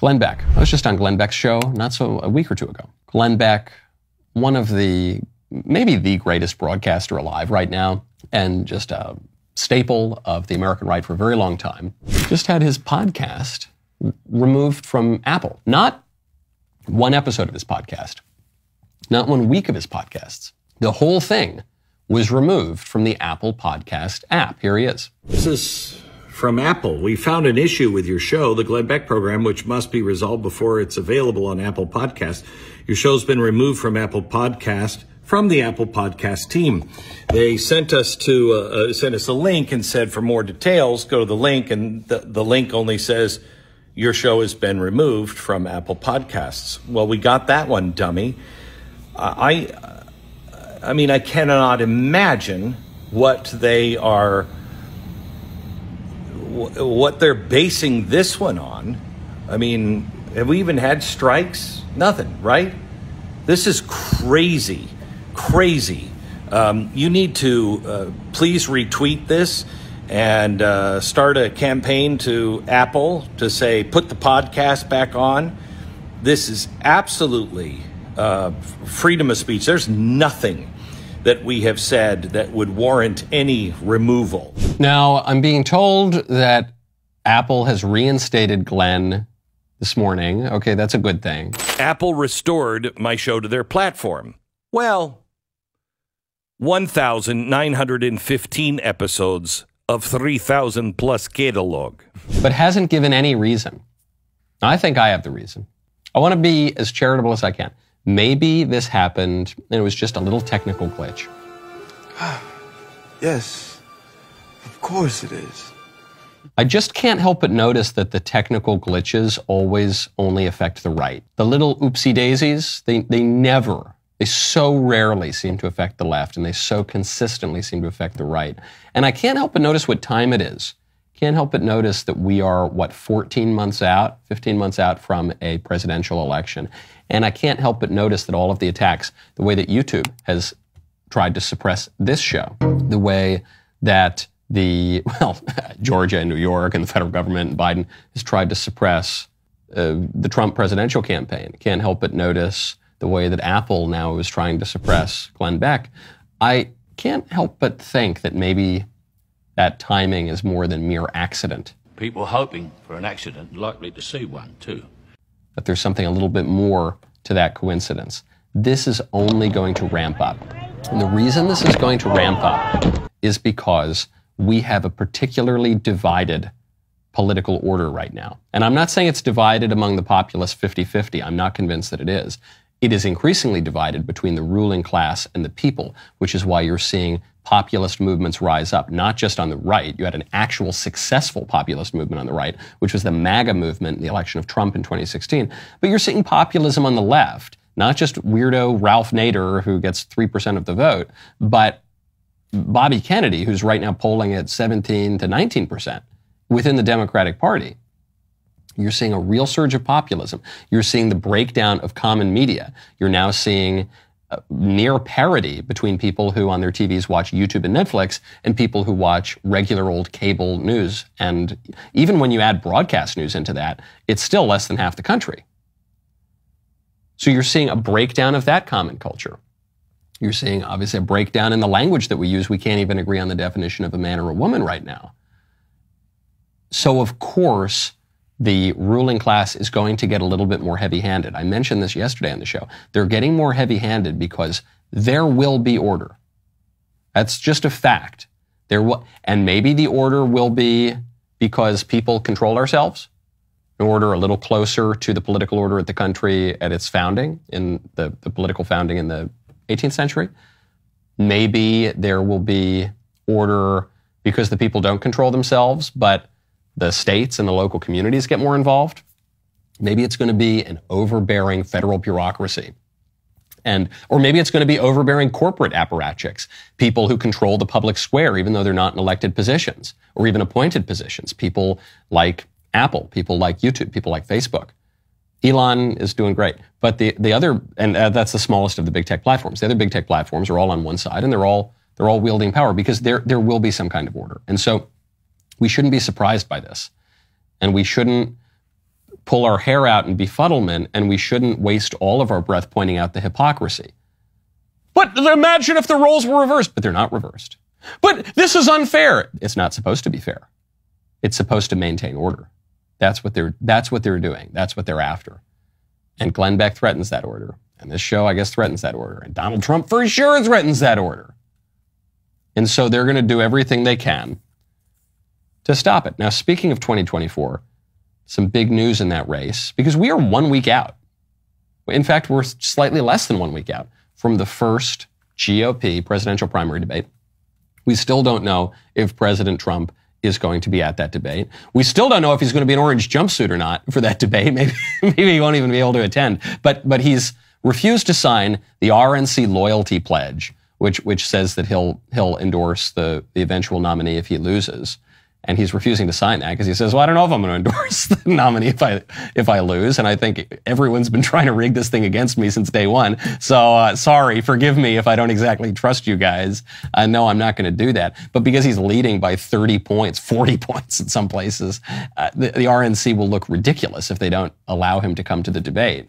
Glenn Beck. I was just on Glenn Beck's show a week or two ago. Glenn Beck, one of maybe the greatest broadcaster alive right now, and just a staple of the American right for a very long time, just had his podcast removed from Apple. Not one episode of his podcast, not 1 week of his podcasts. The whole thing was removed from the Apple Podcast app. Here he is. This is from Apple. We found an issue with your show, the Glenn Beck program, which must be resolved before it's available on Apple Podcast. Your show's been removed from Apple Podcast from the Apple Podcast team. They sent us a link and said for more details, go to the link, and the link only says your show has been removed from Apple Podcasts. Well, we got that one, dummy. I mean, I cannot imagine what they're basing this one on. I mean, have we even had strikes? Nothing, right? This is crazy. You need to please retweet this and start a campaign to Apple to say, put the podcast back on. This is absolutely freedom of speech. There's nothing that we have said that would warrant any removal. Now, I'm being told that Apple has reinstated Glenn this morning. Okay, that's a good thing. Apple restored my show to their platform. Well, 1,915 episodes of 3,000 plus catalog. But hasn't given any reason. I think I have the reason. I want to be as charitable as I can. Maybe this happened and it was just a little technical glitch. Yes, of course it is. I just can't help but notice that the technical glitches always only affect the right. The little oopsie daisies, they so rarely seem to affect the left, and they so consistently seem to affect the right. And I can't help but notice what time it is. Can't help but notice that we are, 15 months out from a presidential election. And I can't help but notice that all of the attacks, the way that YouTube has tried to suppress this show, the way that Georgia and New York and the federal government and Biden has tried to suppress the Trump presidential campaign. Can't help but notice the way that Apple now is trying to suppress Glenn Beck. I can't help but think that maybe that timing is more than mere accident. People hoping for an accident, likely to see one too. That there's something a little bit more to that coincidence. This is only going to ramp up. And the reason this is going to ramp up is because we have a particularly divided political order right now. And I'm not saying it's divided among the populace 50-50. I'm not convinced that it is. It is increasingly divided between the ruling class and the people, which is why you're seeing populist movements rise up, not just on the right. You had an actual successful populist movement on the right, which was the MAGA movement in the election of Trump in 2016. But you're seeing populism on the left, not just weirdo Ralph Nader, who gets 3% of the vote, but Bobby Kennedy, who's right now polling at 17 to 19% within the Democratic Party. You're seeing a real surge of populism. You're seeing the breakdown of common media. You're now seeing near parity between people who on their TVs watch YouTube and Netflix and people who watch regular old cable news. And even when you add broadcast news into that, it's still less than half the country. So you're seeing a breakdown of that common culture. You're seeing, obviously, a breakdown in the language that we use. We can't even agree on the definition of a man or a woman right now. So, of course, the ruling class is going to get a little bit more heavy-handed. I mentioned this yesterday on the show. They're getting more heavy-handed because there will be order. That's just a fact. And maybe the order will be because people control ourselves, an order a little closer to the political order of the country at its founding, in the political founding in the 18th century. Maybe there will be order because the people don't control themselves, but the states and the local communities get more involved. Maybe it's going to be an overbearing federal bureaucracy. Or maybe it's going to be overbearing corporate apparatchiks, people who control the public square, even though they're not in elected positions or even appointed positions. People like Apple, people like YouTube, people like Facebook. Elon is doing great. But the other, and that's the smallest of the big tech platforms. The other big tech platforms are all on one side, and they're all wielding power because there will be some kind of order. And so we shouldn't be surprised by this. And we shouldn't pull our hair out in befuddlement, and we shouldn't waste all of our breath pointing out the hypocrisy. But imagine if the roles were reversed, but they're not reversed. But this is unfair. It's not supposed to be fair. It's supposed to maintain order. That's what they're doing. That's what they're after. And Glenn Beck threatens that order. And this show, I guess, threatens that order. And Donald Trump for sure threatens that order. And so they're going to do everything they can to stop it. Now, speaking of 2024, some big news in that race, because we are 1 week out. In fact, we're slightly less than 1 week out from the first GOP presidential primary debate. We still don't know if President Trump is going to be at that debate. We still don't know if he's going to be in an orange jumpsuit or not for that debate. Maybe he won't even be able to attend. But he's refused to sign the RNC loyalty pledge, which says that he'll endorse the eventual nominee if he loses. And he's refusing to sign that because he says, well, I don't know if I'm going to endorse the nominee if I lose. And I think everyone's been trying to rig this thing against me since day one. So sorry, forgive me if I don't exactly trust you guys. No, I'm not going to do that. But because he's leading by 30 points, 40 points in some places, the RNC will look ridiculous if they don't allow him to come to the debate.